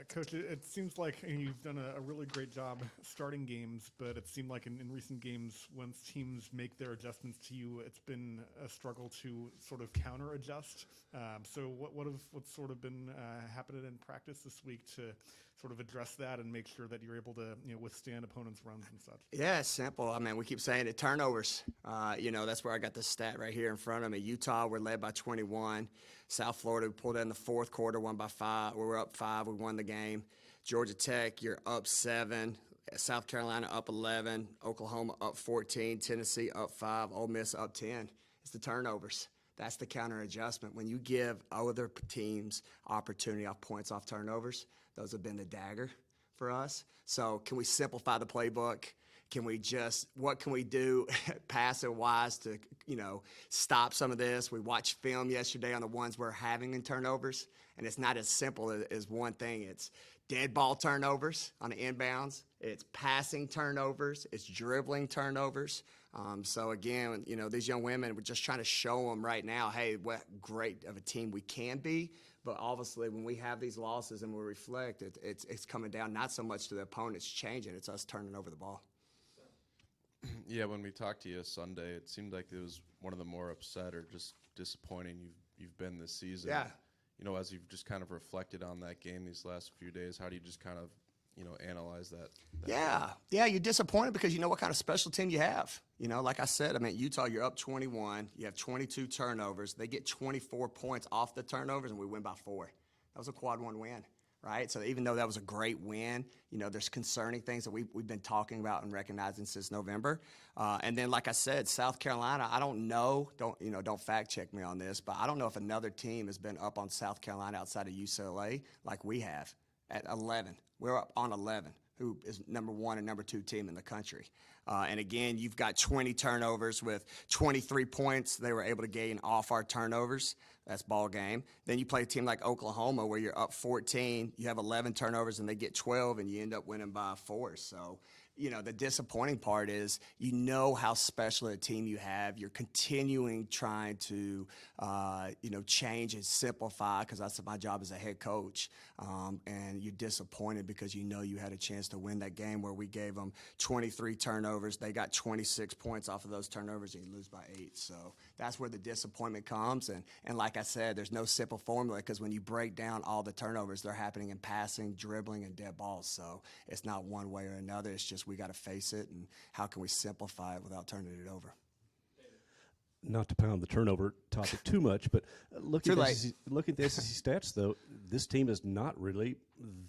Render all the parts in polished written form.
Coach, it seems like you've done a really great job starting games, but it seemed like in recent games, once teams make their adjustments to you, it's been a struggle to sort of counter adjust. So what's sort of been happening in practice this week to sort of address that and make sure that you're able to withstand opponents' runs and such? Yeah, it's simple. I mean, we keep saying it, turnovers. That's where I got the stat right here in front of me. Utah, we're led by 21. South Florida, we pulled in the fourth quarter, won by 5. We were up 5. We won the game. Georgia Tech, you're up 7. South Carolina up 11. Oklahoma up 14. Tennessee up 5. Ole Miss up 10. It's the turnovers. That's the counter adjustment. When you give other teams opportunity off points off turnovers, those have been the dagger for us. So can we simplify the playbook? What can we do passive wise to, stop some of this? We watched film yesterday on the ones we're having in turnovers, and it's not as simple as one thing. It's dead ball turnovers on the inbounds. It's passing turnovers. It's dribbling turnovers. So again, these young women, we're just trying to show them right now, hey, what great of a team we can be. But obviously, when we have these losses and we reflect, it's coming down not so much to the opponents changing, it's us turning over the ball. Yeah, when we talked to you Sunday, it seemed like it was one of the more upset or just disappointing you've been this season. Yeah. As you've just kind of reflected on that game these last few days, how do you just kind of, analyze that? Yeah, you're disappointed because you know what kind of special team you have. Like I said, Utah, you're up 21. You have 22 turnovers. They get 24 points off the turnovers, and we win by 4. That was a quad 1 win. Right? So even though that was a great win, there's concerning things that we've been talking about and recognizing since November. And then, like I said, South Carolina, I don't know, don't fact check me on this, but I don't know if another team has been up on South Carolina outside of UCLA like we have at 11. We're up on 11. Who is number 1 and number 2 team in the country. And again, you've got 20 turnovers with 23 points they were able to gain off our turnovers. That's ball game. Then you play a team like Oklahoma where you're up 14, you have 11 turnovers and they get 12 and you end up winning by 4. So, the disappointing part is how special a team you have. You're continuing trying to, change and simplify because that's my job as a head coach. And you're disappointed because you had a chance to win that game where we gave them 23 turnovers. They got 26 points off of those turnovers and you lose by 8. So that's where the disappointment comes. And like I said, there's no simple formula because when you break down all the turnovers, they're happening in passing, dribbling, and dead balls. So it's not one way or another. It's just we got to face it, and how can we simplify it without turning it over? Not to pound the turnover topic too much, but look at the SEC stats, though. This team is not really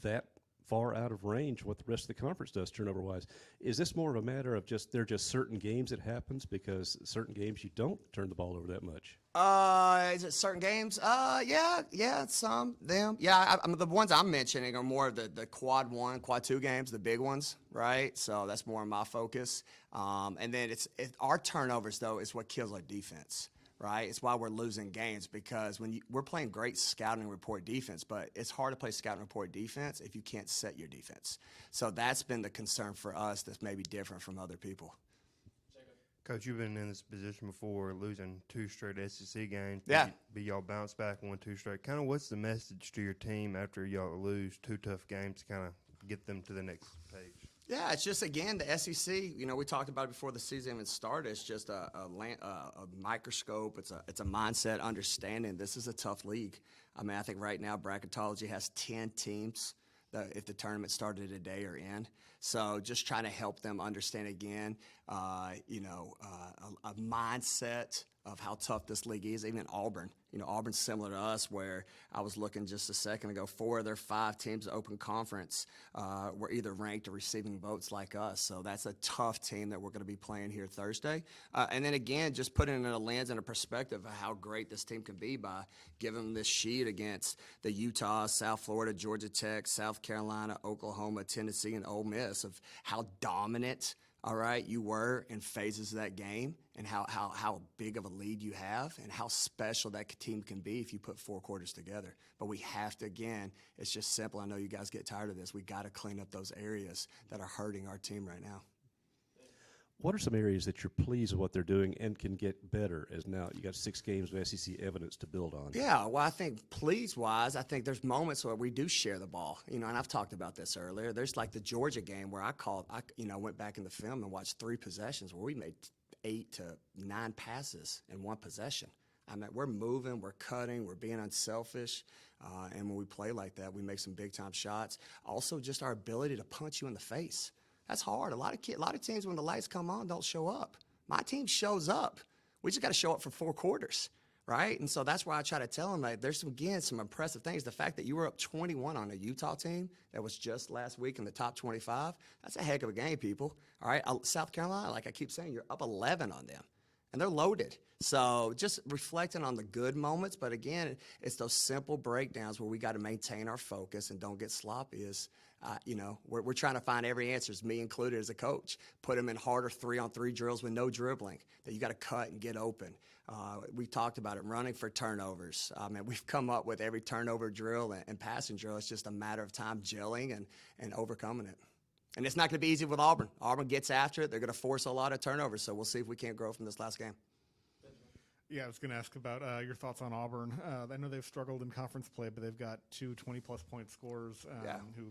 that far out of range what the rest of the conference does turnover-wise. Is this more of a matter of there are just certain games it happens because certain games you don't turn the ball over that much? Is it certain games? Yeah, some, them. Yeah, the ones I'm mentioning are more of the quad 1, quad 2 games, the big ones, right? So that's more of my focus. And then our turnovers, though, is what kills our defense. Right? It's why we're losing games because we're playing great scouting report defense, but it's hard to play scouting report defense if you can't set your defense. So that's been the concern for us that's maybe different from other people. Coach, you've been in this position before, losing 2 straight SEC games. Yeah. Be y'all bounce back 1, 2 straight. Kind of what's the message to your team after y'all lose 2 tough games to kind of get them to the next page? Yeah, it's just, again, the SEC, we talked about it before the season even started. It's just a microscope. It's a mindset understanding. This is a tough league. I think right now bracketology has 10 teams that if the tournament started today are in. So just trying to help them understand again, a mindset of how tough this league is. Even Auburn. Auburn's similar to us where I was looking just a second ago. 4 of their 5 teams in open conference were either ranked or receiving votes like us. So that's a tough team that we're going to be playing here Thursday. And then again, just putting it in a lens and a perspective of how great this team can be by giving them this sheet against the Utah, South Florida, Georgia Tech, South Carolina, Oklahoma, Tennessee, and Ole Miss of how dominant you were in phases of that game and how big of a lead you have and how special that team can be if you put 4 quarters together. But we have to, again, it's just simple. I know you guys get tired of this. We got to clean up those areas that are hurting our team right now. What are some areas that you're pleased with what they're doing and can get better as now you got 6 games of SEC evidence to build on? Yeah, well, I think please-wise, I think there's moments where we do share the ball. And I've talked about this earlier. There's like the Georgia game where I went back in the film and watched 3 possessions where we made 8 to 9 passes in one possession. I mean, we're moving, we're cutting, we're being unselfish, and when we play like that, we make some big-time shots. Also, just our ability to punch you in the face. That's hard. A lot of teams, when the lights come on, don't show up. My team shows up. We just got to show up for 4 quarters, right? And so that's why I try to tell them that there's some impressive things. The fact that you were up 21 on a Utah team that was just last week in the top 25, that's a heck of a game, people. All right, South Carolina, like I keep saying, you're up 11 on them, and they're loaded. So just reflecting on the good moments, but again, it's those simple breakdowns where we got to maintain our focus and don't get sloppy. We're trying to find every answer, me included as a coach. Put them in harder 3-on-3 drills with no dribbling, that you got to cut and get open. We talked about it, running for turnovers. We've come up with every turnover drill and passing drill. It's just a matter of time gelling and overcoming it. And it's not going to be easy with Auburn. Auburn gets after it. They're going to force a lot of turnovers, so we'll see if we can't grow from this last game. Yeah, I was going to ask about your thoughts on Auburn. I know they've struggled in conference play, but they've got 2 20-plus point scorers who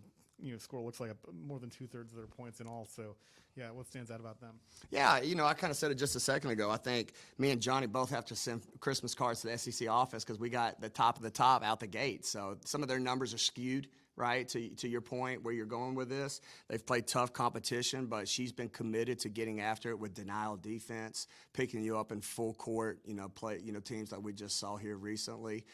score looks like more than 2/3 of their points in all. So, yeah, what stands out about them? Yeah, I kind of said it just a second ago. I think me and Johnny both have to send Christmas cards to the SEC office because we got the top of the top out the gate. So some of their numbers are skewed, right, to your point where you're going with this. They've played tough competition, but she's been committed to getting after it with denial defense, picking you up in full court, teams like we just saw here recently.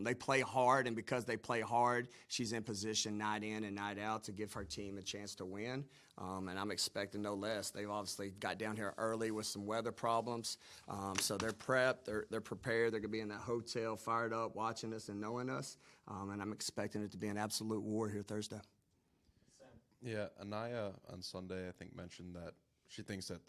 They play hard, and because they play hard, she's in position night in and night out to give her team a chance to win. And I'm expecting no less. They've obviously got down here early with some weather problems. So they're prepped, they're prepared. They're going to be in that hotel fired up, watching us and knowing us. And I'm expecting it to be an absolute war here Thursday. Yeah, Anaya on Sunday, I think, mentioned that she thinks that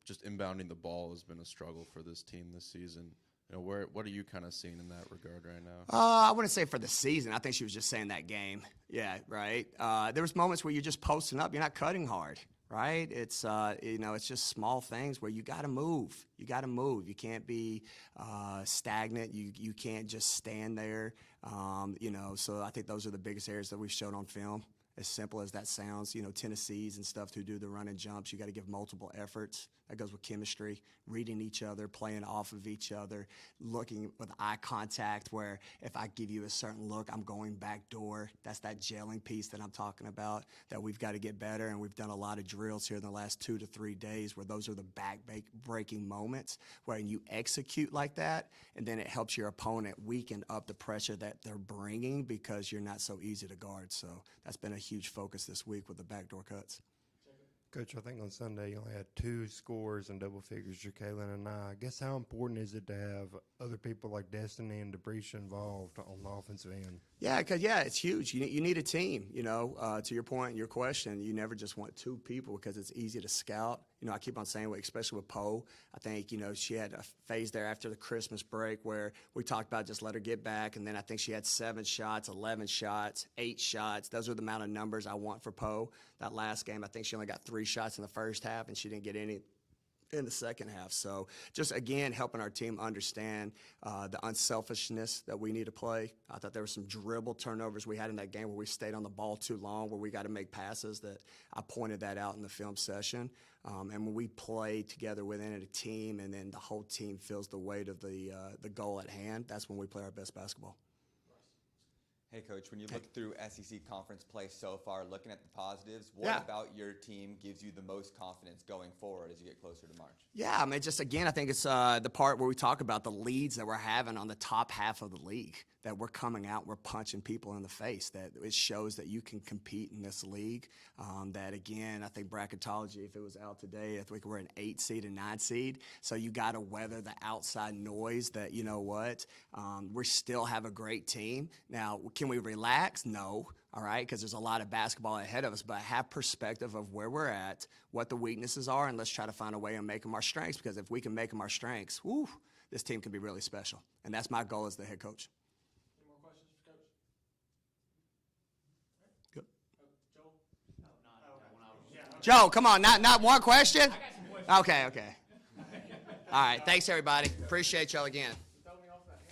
just inbounding the ball has been a struggle for this team this season. What are you kind of seeing in that regard right now? I wouldn't say for the season. I think she was just saying that game. Yeah, right. There was moments where you're just posting up. You're not cutting hard, right? It's it's just small things where you got to move. You got to move. You can't be stagnant. You can't just stand there. So I think those are the biggest areas that we've shown on film. As simple as that sounds, Tennessee's and stuff who do the run and jumps, you got to give multiple efforts. That goes with chemistry, reading each other, playing off of each other, looking with eye contact where if I give you a certain look, I'm going back door. That's that gelling piece that I'm talking about that we've got to get better, and we've done a lot of drills here in the last 2 to 3 days where those are the back-breaking moments where you execute like that, and then it helps your opponent weaken up the pressure that they're bringing because you're not so easy to guard. So that's been a huge focus this week with the backdoor cuts. Coach, I think on Sunday you only had 2 scores in double figures, Jakaylin and I guess how important is it to have other people like Destiny and Debrisha involved on the offensive end? Yeah, because it's huge. You need a team. To your point, your question, you never just want 2 people because it's easy to scout. I keep on saying, especially with Poe, I think she had a phase there after the Christmas break where we talked about just let her get back, and then I think she had 7 shots, 11 shots, 8 shots. Those are the amount of numbers I want for Poe. That last game, I think she only got 3 shots in the first half, and she didn't get any in the second half. So just, again, helping our team understand the unselfishness that we need to play. I thought there were some dribble turnovers we had in that game where we stayed on the ball too long, where we got to make passes that I pointed that out in the film session. And when we play together within a team and then the whole team feels the weight of the goal at hand, that's when we play our best basketball. Hey, Coach, when you look through SEC conference play so far, looking at the positives, what about your team gives you the most confidence going forward as you get closer to March? Yeah, just again, I think it's the part where we talk about the leads that we're having on the top half of the league, that we're coming out, we're punching people in the face, that it shows that you can compete in this league. That, again, I think bracketology, if it was out today, I think we're an 8 seed and 9 seed. So you got to weather the outside noise that, we still have a great team. Now, can we relax? No. All right, because there's a lot of basketball ahead of us, but have perspective of where we're at, what the weaknesses are, and let's try to find a way and make them our strengths, because if we can make them our strengths, this team can be really special. And that's my goal as the head coach. Any more questions for Coach? Good. Joel? Joe, come on, not one question? I got some questions. Okay. All right. Thanks, everybody. Appreciate y'all again.